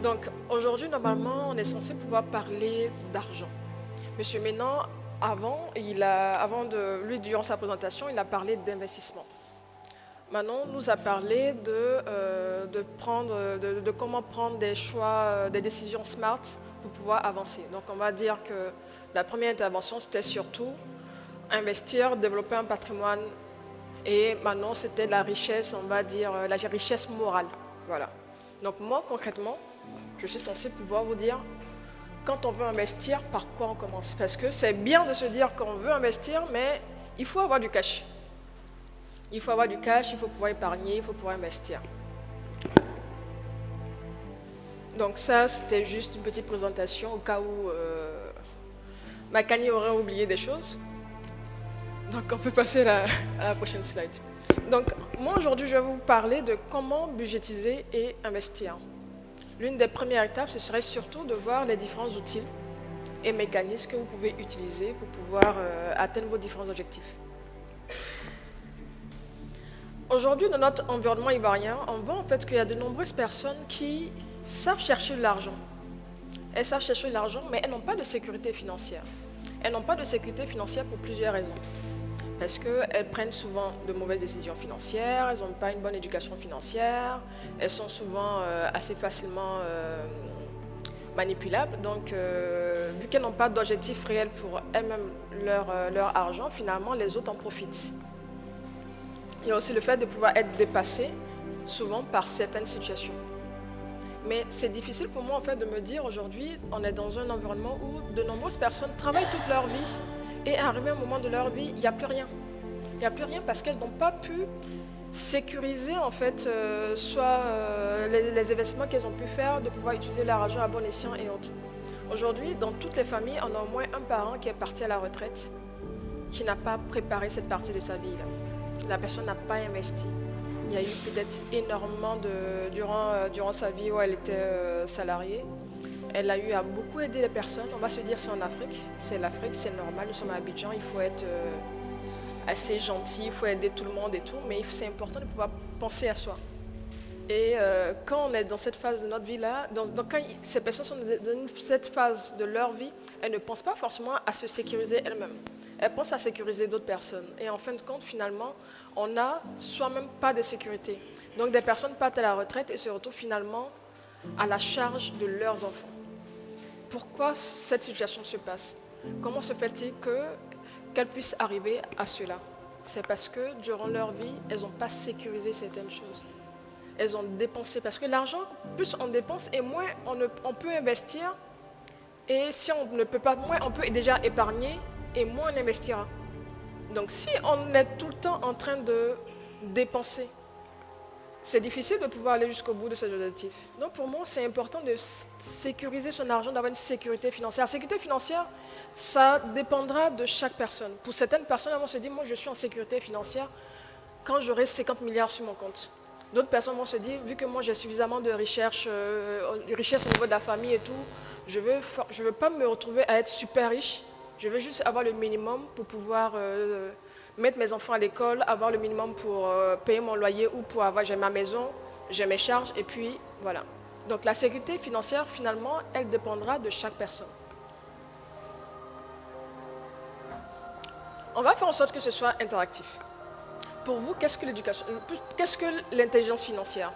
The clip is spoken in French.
Donc aujourd'hui, normalement, on est censé pouvoir parler d'argent. Monsieur Ménan, lui, durant sa présentation, il a parlé d'investissement. Manon nous a parlé de comment prendre des choix, des décisions smart pour pouvoir avancer. Donc on va dire que la première intervention, c'était surtout investir, développer un patrimoine. Et Manon, c'était la richesse, on va dire, la richesse morale. Voilà. Donc moi, concrètement, je suis censée pouvoir vous dire, quand on veut investir, par quoi on commence? Parce que c'est bien de se dire qu'on veut investir, mais il faut avoir du cash. Il faut avoir du cash, il faut pouvoir épargner, il faut pouvoir investir. Donc ça, c'était juste une petite présentation au cas où Makani aurait oublié des choses. Donc on peut passer à la prochaine slide. Donc moi aujourd'hui, je vais vous parler de comment budgétiser et investir. L'une des premières étapes, ce serait surtout de voir les différents outils et mécanismes que vous pouvez utiliser pour pouvoir atteindre vos différents objectifs. Aujourd'hui, dans notre environnement ivoirien, on voit en fait qu'il y a de nombreuses personnes qui savent chercher de l'argent. Elles savent chercher de l'argent, mais elles n'ont pas de sécurité financière. Elles n'ont pas de sécurité financière pour plusieurs raisons. Parce qu'elles prennent souvent de mauvaises décisions financières, elles n'ont pas une bonne éducation financière, elles sont souvent assez facilement manipulables. Donc, vu qu'elles n'ont pas d'objectif réel pour elles-mêmes leur argent, finalement, les autres en profitent. Il y a aussi le fait de pouvoir être dépassé, souvent par certaines situations. Mais c'est difficile pour moi en fait de me dire aujourd'hui, on est dans un environnement où de nombreuses personnes travaillent toute leur vie et arrivé à un moment de leur vie, il n'y a plus rien. Il n'y a plus rien parce qu'elles n'ont pas pu sécuriser en fait les investissements qu'elles ont pu faire, de pouvoir utiliser leur argent à bon escient et autres. Aujourd'hui, dans toutes les familles, on a au moins un parent qui est parti à la retraite, qui n'a pas préparé cette partie de sa vie-là. La personne n'a pas investi. Il y a eu peut-être énormément durant sa vie où elle était salariée. Elle a eu à beaucoup aider les personnes. On va se dire c'est en Afrique. C'est l'Afrique, c'est normal. Nous sommes à Abidjan. Il faut être assez gentil, il faut aider tout le monde et tout. Mais c'est important de pouvoir penser à soi. Et quand on est dans cette phase de notre vie-là, quand ces personnes sont dans cette phase de leur vie, elles ne pensent pas forcément à se sécuriser elles-mêmes. Elles pensent à sécuriser d'autres personnes. Et en fin de compte, finalement, on n'a soi-même pas de sécurité. Donc des personnes partent à la retraite et se retrouvent finalement à la charge de leurs enfants. Pourquoi cette situation se passe? Comment se fait-il qu'elles puissent arriver à cela? C'est parce que durant leur vie, elles n'ont pas sécurisé certaines choses. Elles ont dépensé. Parce que l'argent, plus on dépense et moins on peut investir. Et si on ne peut pas, moins on peut déjà épargner et moins on investira. Donc si on est tout le temps en train de dépenser, c'est difficile de pouvoir aller jusqu'au bout de ces objectifs. Donc pour moi, c'est important de sécuriser son argent, d'avoir une sécurité financière. La sécurité financière, ça dépendra de chaque personne. Pour certaines personnes, elles vont se dire, moi je suis en sécurité financière quand j'aurai 50 milliards sur mon compte. D'autres personnes vont se dire, vu que moi j'ai suffisamment de richesse au niveau de la famille et tout, je veux pas me retrouver à être super riche. Je veux juste avoir le minimum pour pouvoir mettre mes enfants à l'école, avoir le minimum pour payer mon loyer ou pour avoir, j'ai ma maison, j'ai mes charges et puis voilà. Donc la sécurité financière, finalement, elle dépendra de chaque personne. On va faire en sorte que ce soit interactif. Pour vous, qu'est-ce que l'éducation, qu'est-ce que l'intelligence financière?